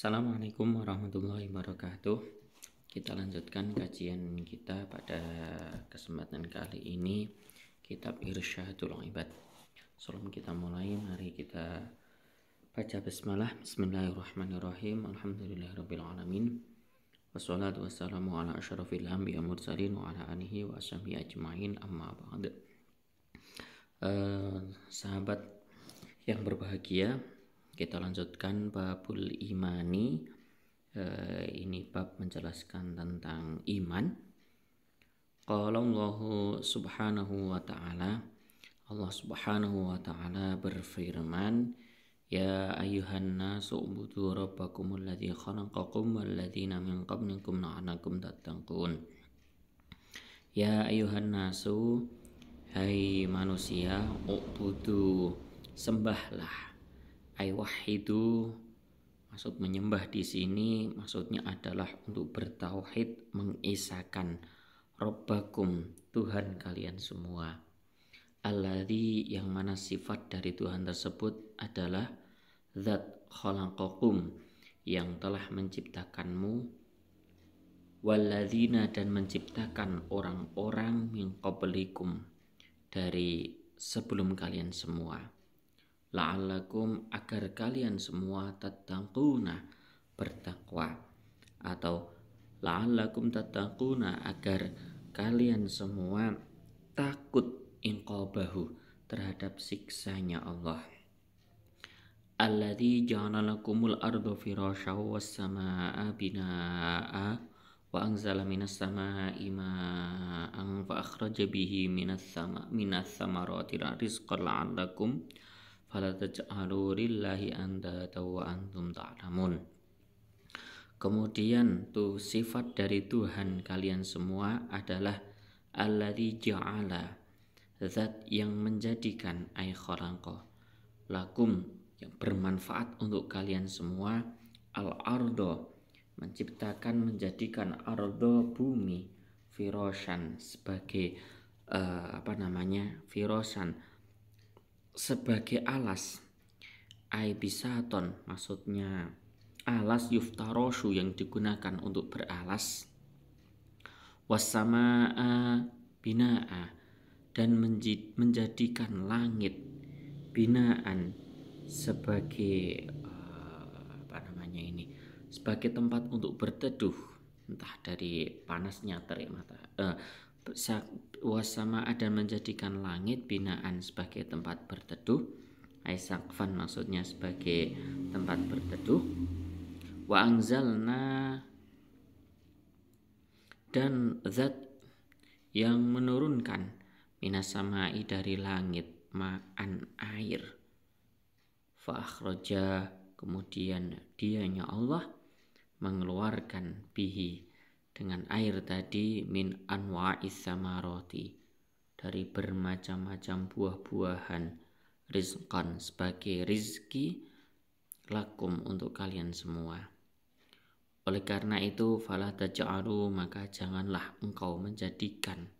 Assalamualaikum warahmatullahi wabarakatuh. Kita lanjutkan kajian kita pada kesempatan kali ini, kitab Irsyadul Ibad. Sebelum kita mulai, mari kita baca bismillah. Bismillahirrahmanirrahim. Alhamdulillahirabbil alamin. Wassalatu wassalamu ala asyrafil anbiya'i mursalin wa ala alihi wa ashabihi ajmain, amma ba'd. Sahabat yang berbahagia, kita lanjutkan babul imani. Ini bab menjelaskan tentang iman. Qala Allah subhanahu wa ta'ala, Allah subhanahu wa ta'ala berfirman, ya ayuhan nasu ubudu rabbakumul ladzi khalaqakum wal ladzina min qablikum la'allakum tattaqun. Ya ayuhan nasu, hai manusia, ubudu, sembahlah. Wahidu, maksud menyembah di sini maksudnya adalah untuk bertauhid, mengisahkan Rabbakum, Tuhan kalian semua. Alladzi, yang mana sifat dari Tuhan tersebut adalah Zat khalaqakum, yang telah menciptakanmu, walladzina, dan menciptakan orang-orang min qablikum, dari sebelum kalian semua. La'allakum, agar kalian semua tattaquna, bertakwa, atau la'allakum tattaquna, agar kalian semua takut inqabahu, terhadap siksanya Allah. Alladzi ja'ala lakumul arda firasyan was samaa'a binaa'a wa anzala minas samaa'i ma'an fa akhraja bihi minas samarati rizqan la'allakum fala taj'alu lillahi andada wa antum ta'lamun. Kemudian tuh sifat dari Tuhan kalian semua adalah alladzi ja'ala, zat yang menjadikan, ay khalaqa, lakum, yang bermanfaat untuk kalian semua, al-ardo, menciptakan, menjadikan ardo, bumi, firasyan, sebagai firasyan, sebagai alas, bisaton, maksudnya alas, yuftaroshu, yang digunakan untuk beralas, wassama'a bina'a, dan menjadikan langit binaan, sebagai sebagai tempat untuk berteduh, entah dari panasnya terik mata, wasama, dan menjadikan langit binaan, sebagai tempat berteduh, aisakfan, maksudnya sebagai tempat berteduh, wa anzalna, dan zat yang menurunkan, minas samai, dari langit, ma'an, air, fa akhraja, kemudian dianya Allah mengeluarkan, bihi, dengan air tadi, min anwa'is samarati, dari bermacam-macam buah-buahan, rizqan, sebagai rizki, lakum, untuk kalian semua. Oleh karena itu, fala taj'alu, maka janganlah engkau menjadikan,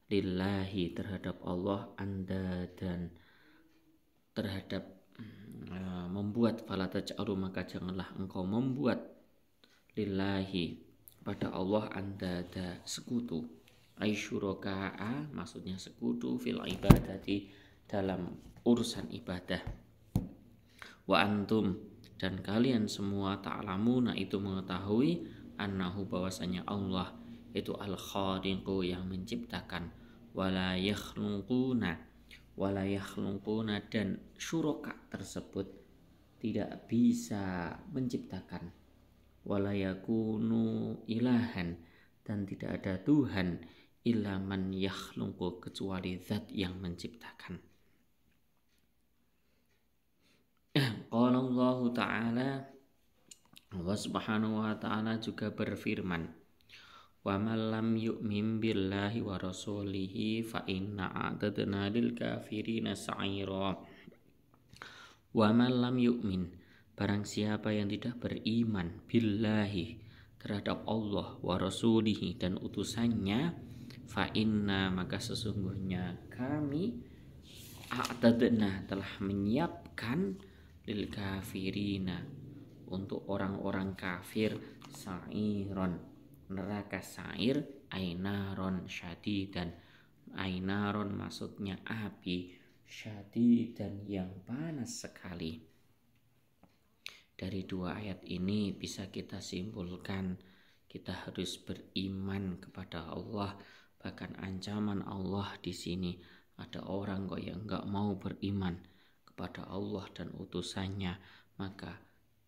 lillahi, terhadap Allah, andadan, terhadap membuat, fala taj'alu, maka janganlah engkau membuat, lillahi, pada Allah, andada, sekutu, aisyuraka'a, maksudnya sekutu, fil ibadati, dalam urusan ibadah, wa antum, dan kalian semua, ta'lamuna, itu mengetahui, annahu, bahwasanya Allah itu al-khaliqu, yang menciptakan, wala yakhluquna, dan syuraka tersebut tidak bisa menciptakan, wala yakunu ilahan, dan tidak ada Tuhan, illa man yakhluqu, kecuali zat yang menciptakan. Qala Allah ta'ala, Allah subhanahu wa ta'ala juga berfirman, wa man lam yu'min billahi wa rasulihi fa inna a'tadna lil kafirina sa'ira. Wa man lam yu'min, barang siapa yang tidak beriman, billahi, terhadap Allah, wa rasulihi, dan utusannya, fa inna, maka sesungguhnya kami, a'tadna, telah menyiapkan, lil kafirina, untuk orang-orang kafir sa'iron, neraka sa'ir, ainaron syadidan. Ainaron maksudnya api, syadidan yang panas sekali. Dari dua ayat ini bisa kita simpulkan kita harus beriman kepada Allah. Bahkan ancaman Allah di sini, ada orang kok yang enggak mau beriman kepada Allah dan utusannya, maka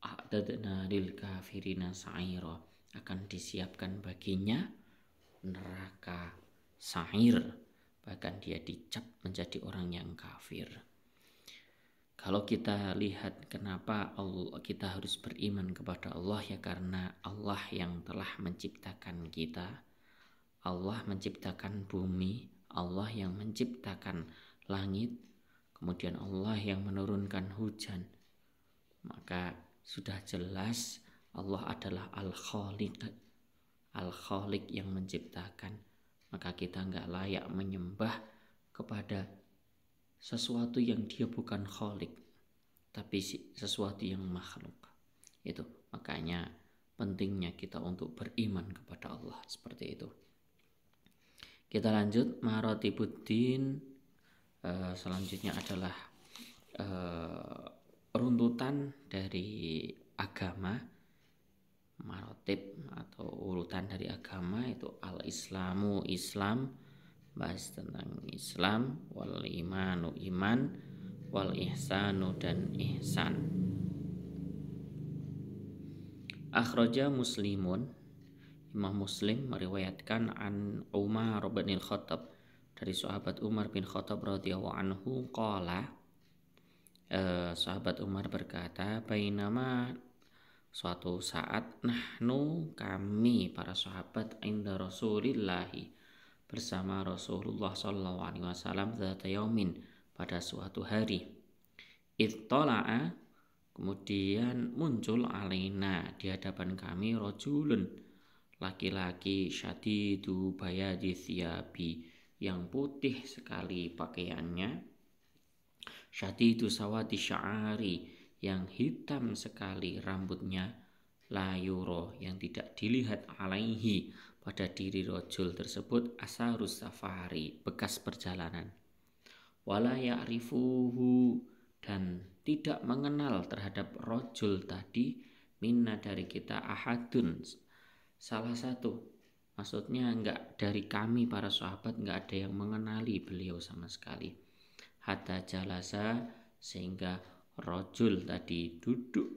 a'tadna lil kafirina sa'ira, akan disiapkan baginya neraka sa'ir, bahkan dia dicap menjadi orang yang kafir. Kalau kita lihat kenapa kita harus beriman kepada Allah, ya karena Allah yang telah menciptakan kita, Allah menciptakan bumi, Allah yang menciptakan langit, kemudian Allah yang menurunkan hujan. Maka sudah jelas Allah adalah Al-Khaliq, Al-Khaliq yang menciptakan. Maka kita enggak layak menyembah kepada sesuatu yang dia bukan khalik, tapi sesuatu yang makhluk. Itu makanya pentingnya kita untuk beriman kepada Allah seperti itu. Kita lanjut maratibuddin. Selanjutnya adalah runtutan dari agama. Maratib atau urutan dari agama itu al-islamu, Islam, bahas tentang Islam, wal imanu, iman, wal ihsanu, dan ihsan. Akhraja Muslimun, Imam Muslim meriwayatkan an Umar bin Khattab, dari sahabat Umar bin Khattab radhiyallahu anhu qala, sahabat Umar berkata, bainama, suatu saat, nahnu, kami para sahabat, inda Rasulillahi, bersama Rasulullah SAW, zata yaumin, pada suatu hari, ittala'a, kemudian muncul alaina, di hadapan kami, rajulun, laki-laki, syadidu bayadi thiyabi, yang putih sekali pakaiannya, syadidu sawadi sya'ari, yang hitam sekali rambutnya, la yuro, yang tidak dilihat, alaihi, pada diri rojul tersebut, asarus safari, bekas perjalanan, wala ya'rifuhu, dan tidak mengenal terhadap rojul tadi, minna, dari kita, ahadun, salah satu, maksudnya enggak dari kami para sahabat enggak ada yang mengenali beliau sama sekali, hatta jalasa, sehingga rojul tadi duduk,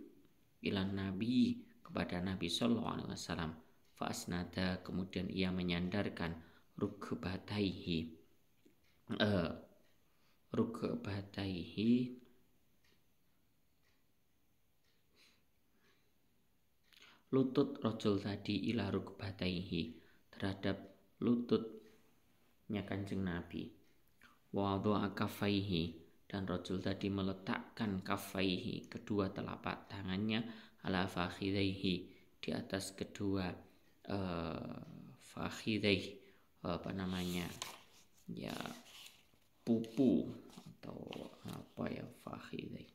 ilan nabi, kepada Nabi SAW, fa'asnada, kemudian ia menyandarkan rukbataihi, lutut rojul tadi, ila rukbataihi, terhadap lututnya Kanjeng Nabi, wa wada'a kaffaihi, dan rojul tadi meletakkan kaffaihi, kedua telapak tangannya, ala fakhidaihi, di atas kedua fakhidaih, ya pupu atau apa ya, fakhidaih,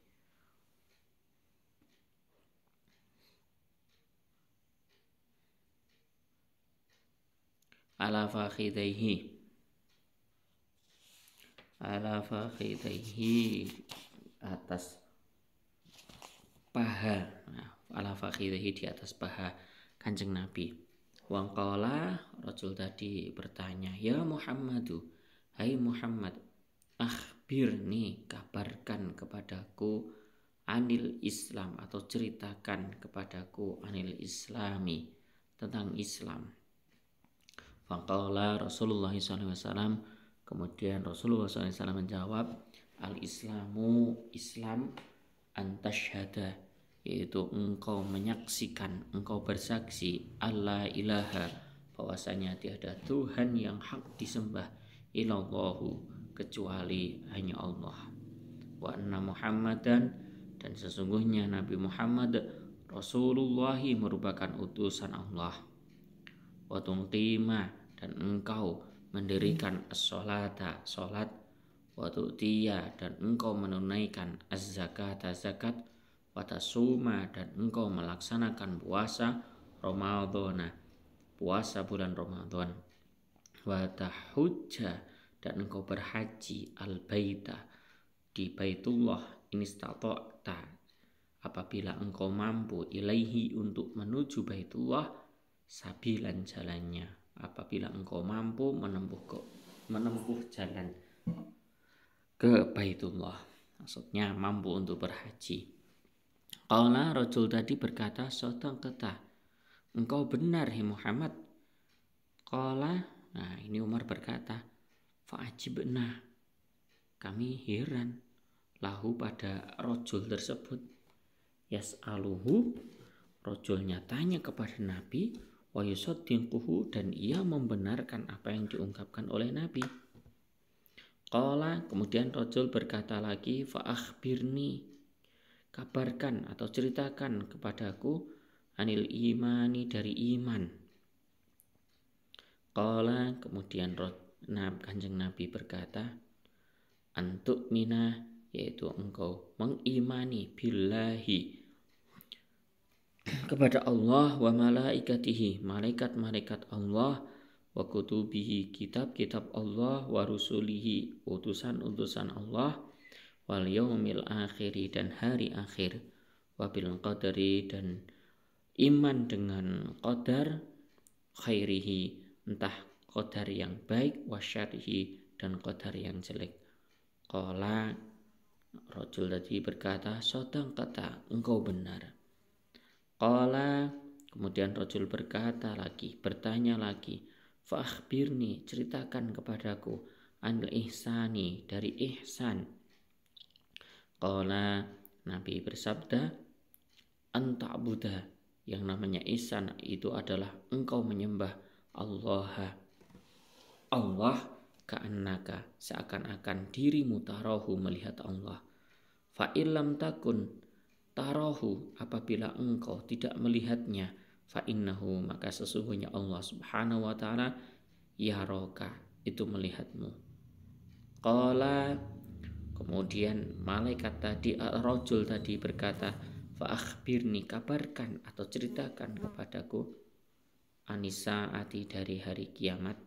ala fakhidaihi, atas paha, ala fakhidaihi, di atas paha Kanjeng Nabi. Wangqala, rajul tadi bertanya, ya Muhammadu, hai Muhammad, akhbirni, kabarkan kepadaku, anil Islam, atau ceritakan kepadaku, anil Islami, tentang Islam. Faqala Rasulullah SAW, kemudian Rasulullah SAW menjawab, al-Islamu, Islam, antasyhada, yaitu engkau menyaksikan, engkau bersaksi, alla ilaha, bahwasanya tiada Tuhan yang hak disembah, illallahu, kecuali hanya Allah, wa anna Muhammadan, dan sesungguhnya Nabi Muhammad, Rasulullah, merupakan utusan Allah, wa tuqima, dan engkau mendirikan as-sholata, salat, wa tu'tiya, dan engkau menunaikan az-zakata, zakat, watasuma dan engkau melaksanakan puasa Ramadhana, puasa bulan Ramadan, watahujja dan engkau berhaji al-baita di Baitullah inistata'ta apabila engkau mampu ilaihi untuk menuju Baitullah sabilan jalannya, apabila engkau mampu menempuh jalan ke Baitullah, maksudnya mampu untuk berhaji. Qala rajul tadi berkata, sadaqta, engkau benar hai Muhammad. Qala, nah ini Umar berkata, fa'ajibna, kami heran lahu pada rajul tersebut. Yas'aluhu, rajulnya tanya kepada Nabi, wa yusaddiquhu, dan ia membenarkan apa yang diungkapkan oleh Nabi. Qala, kemudian rajul berkata lagi, fa akhbirni, kabarkan atau ceritakan kepadaku, anil imani, dari iman. Qala, kemudian Kanjeng Nabi berkata, antuk mina, yaitu engkau mengimani billahi, kepada Allah, wa malaikatihi, malaikat-malaikat Allah, wa kutubihi, kitab-kitab Allah, wa rusulihi, utusan-utusan Allah, wal yaumil akhiri, dan hari akhir, wa bil qadari, dan iman dengan qadar, khairihi, entah qadar yang baik, wa syarrihi, dan qadar yang jelek. Qala, rajul tadi berkata, sadaqta, engkau benar. Qala, kemudian rajul bertanya lagi, fa akhbirni, ceritakan kepadaku, anil ihsani, dari ihsan. Qala, Nabi bersabda, anta'buda, yang namanya ihsan itu adalah engkau menyembah Allah ka'annaka, seakan-akan dirimu tarahu, melihat Allah. Fa illam takun tarahu, apabila engkau tidak melihatnya, fa innahu, maka sesungguhnya Allah Subhanahu wa taala yaraka, itu melihatmu. Qala, kemudian malaikat tadi, rajul tadi berkata, fa akhbirni, kabarkan atau ceritakan kepadaku, anisaati, dari hari kiamat.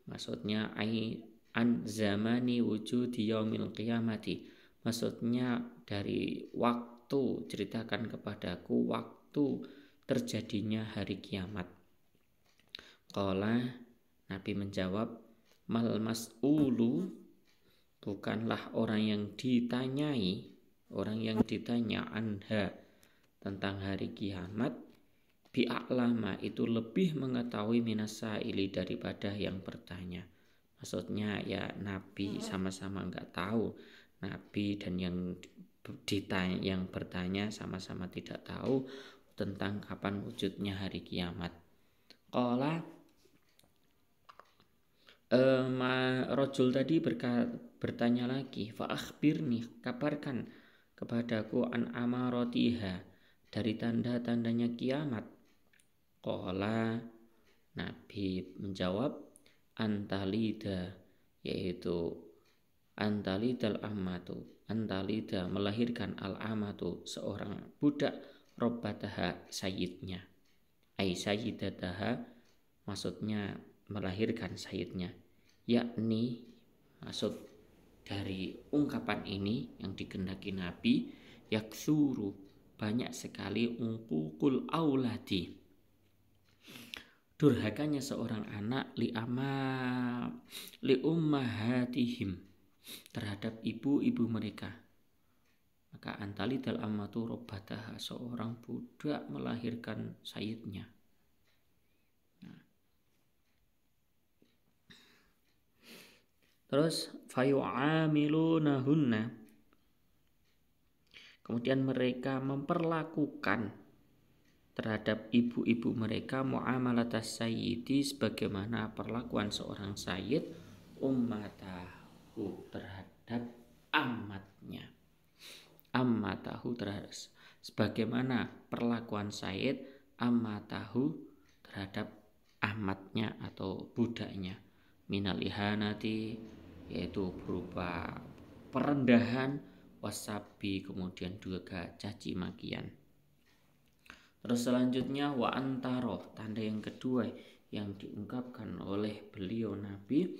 Maksudnya an zamani wujudi yaumil qiyamati, maksudnya dari waktu, ceritakan kepadaku waktu terjadinya hari kiamat. Qala, Nabi menjawab, mal mas'ulu, bukanlah orang yang ditanya anha, tentang hari kiamat, bi'a'lama, itu lebih mengetahui minasaili, daripada yang bertanya. Maksudnya ya Nabi sama-sama enggak tahu, Nabi dan yang bertanya sama-sama tidak tahu tentang kapan wujudnya hari kiamat. Qala, rajul tadi bertanya lagi, fa akhbirni, kabarkan kepadaku, an amaratiha, dari tanda-tandanya kiamat. Qala, Nabi menjawab, antalida, yaitu antalidal amatu, antalida, melahirkan al-amatu, seorang budak, robbataha, sayyidnya, ay sayyidataha, maksudnya melahirkan sayyidnya, yakni maksud dari ungkapan ini yang dikehendaki Nabi, yaksuru, banyak sekali, ungkukul auladi, durhakanya seorang anak, li ummahatihim, terhadap ibu-ibu mereka. Maka antalidal amatu robbataha, seorang budak melahirkan sayyidnya. Terus fayu'amilunahunna, kemudian mereka memperlakukan terhadap ibu-ibu mereka muamalatas sayyidi, sebagaimana perlakuan seorang sayyid ummatahu, terhadap amatnya. Ammatahu, terhadap, sebagaimana perlakuan sayyid ammatahu terhadap amatnya atau budaknya. Minal ihanati, yaitu berupa perendahan, wasabi, kemudian juga caci makian. Terus selanjutnya wa antaro, tanda yang kedua yang diungkapkan oleh beliau Nabi,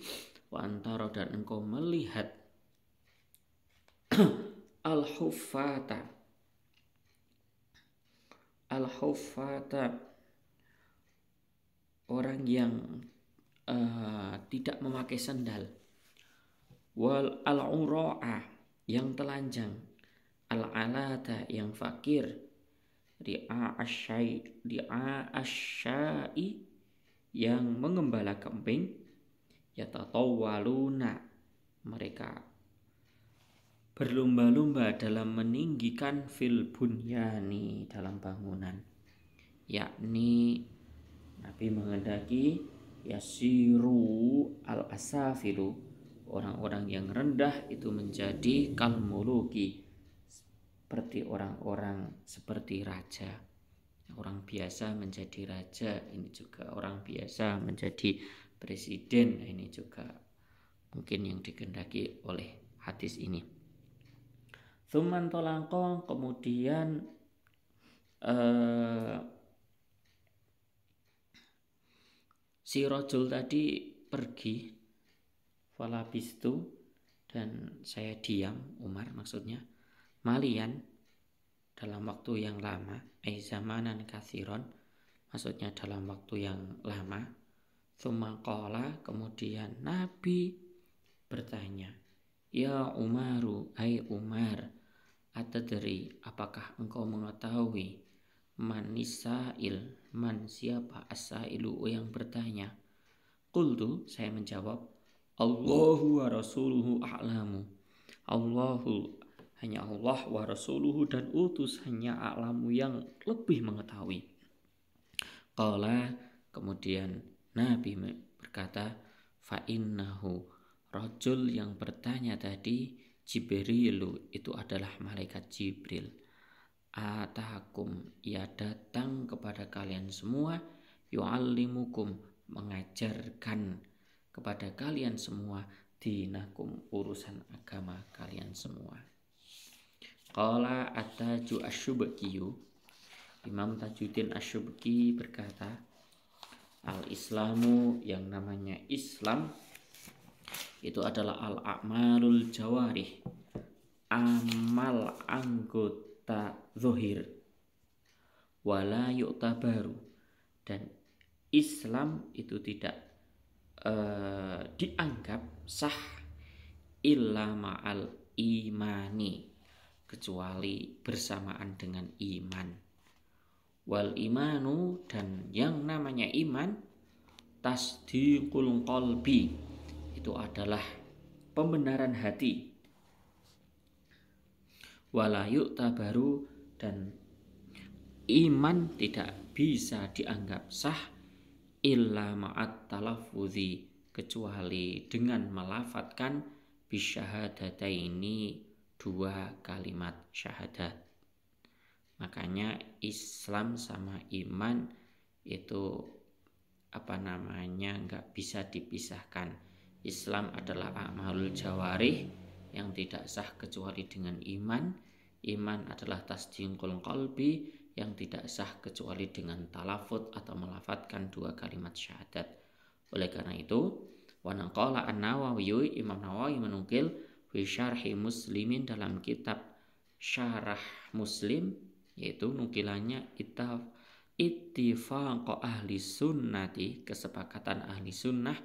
wa antaro, dan engkau melihat al-huffata orang yang tidak memakai sandal, wal al-ura'a yang telanjang, al-alata yang fakir, ri'a asyai yang mengembala kambing, yatatawwaluna mereka berlomba-lomba dalam meninggikan fil bunyani dalam bangunan, yakni Nabi menghendaki yasiru al-asafilu orang-orang yang rendah itu menjadi kalmuluki seperti orang-orang seperti raja. Orang biasa menjadi raja, ini juga orang biasa menjadi presiden, ini juga mungkin yang dikehendaki oleh hadis ini. Tsumman tolangko, kemudian si rojul tadi pergi, falabistu, dan saya diam, Umar maksudnya, malian dalam waktu yang lama, zamanan katsiron, maksudnya dalam waktu yang lama. Tsumma qala, kemudian Nabi bertanya, ya Umaru, hai Umar, atadri, apakah engkau mengetahui, man siapa as-sailu yang bertanya? Qultu, saya menjawab, Allahu wa rasuluhu a'lamu, hanya Allah wa rasuluhu dan utusannya a'lamu yang lebih mengetahui. Qala, kemudian Nabi berkata, fa innahu, rajul yang bertanya tadi, Jibrilu, itu adalah malaikat Jibril. Atakum, ia datang kepada kalian semua, yu'allimukum, mengajarkan kepada kalian semua, dinakum, urusan agama kalian semua. Qala at-Taju Asy-Syubkiyu, Imam Tajuddin Asy-Syubki berkata, al-Islamu, yang namanya Islam itu adalah al-a'malul jawarih, amal anggota zahir, wala yu'tabaru, dan Islam itu tidak dianggap sah illa ma'al imani, kecuali bersamaan dengan iman. Wal imanu, dan yang namanya iman, tasdiqul qalbi, itu adalah pembenaran hati. Wala yu'tabaru, dan iman tidak bisa dianggap sah illa ma'at talaffuzi, kecuali dengan melafadzkan bisyahadataini, dua kalimat syahadat. Makanya Islam sama iman itu nggak bisa dipisahkan. Islam adalah a'malul jawarih yang tidak sah kecuali dengan iman. Iman adalah tasdiqul qalbi yang tidak sah kecuali dengan talafut atau melafadzkan dua kalimat syahadat. Oleh karena itu, wa naqala an-Nawawi, Imam Nawawi menukil fi syarhi Muslimin, dalam kitab Syarah Muslim, yaitu nukilannya ittifaq ahli sunnati, kesepakatan ahli sunnah,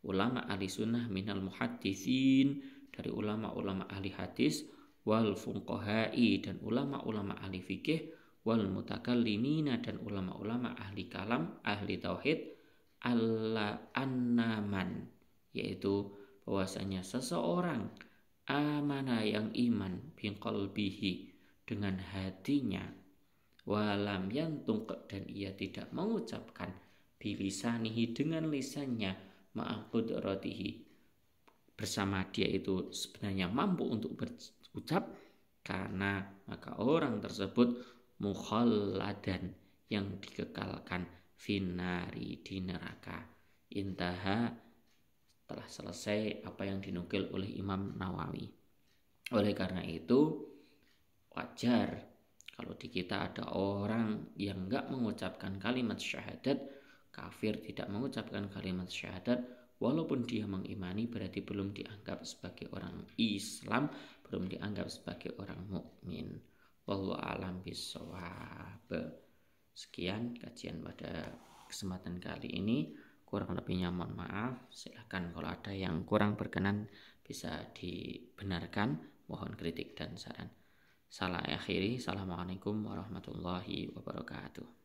ulama ahli sunnah, minal muhadditsin, dari ulama-ulama ahli hadis, wal fuqaha'i, dan ulama-ulama ahli fikih, wal mutakallimina, dan ulama-ulama ahli kalam, ahli tauhid, alla annaman, yaitu bahwasanya seseorang amana, yang iman, biqalbihi, dengan hatinya, walam yantung, dan ia tidak mengucapkan, bilisanihi, dengan lisannya, ma'qudratihi, bersama dia itu sebenarnya mampu untuk berucap, karena maka orang tersebut mukhalladan, yang dikekalkan, finari, di neraka. Intaha, telah selesai apa yang dinukil oleh Imam Nawawi. Oleh karena itu wajar kalau di kita ada orang yang enggak mengucapkan kalimat syahadat, kafir, tidak mengucapkan kalimat syahadat, walaupun dia mengimani berarti belum dianggap sebagai orang Islam, belum dianggap sebagai orang mukmin. Wallahu a'lam bishawab. Sekian kajian pada kesempatan kali ini. Kurang lebihnya mohon maaf. Silakan kalau ada yang kurang berkenan bisa dibenarkan. Mohon kritik dan saran. Salah akhiri. Assalamualaikum warahmatullahi wabarakatuh.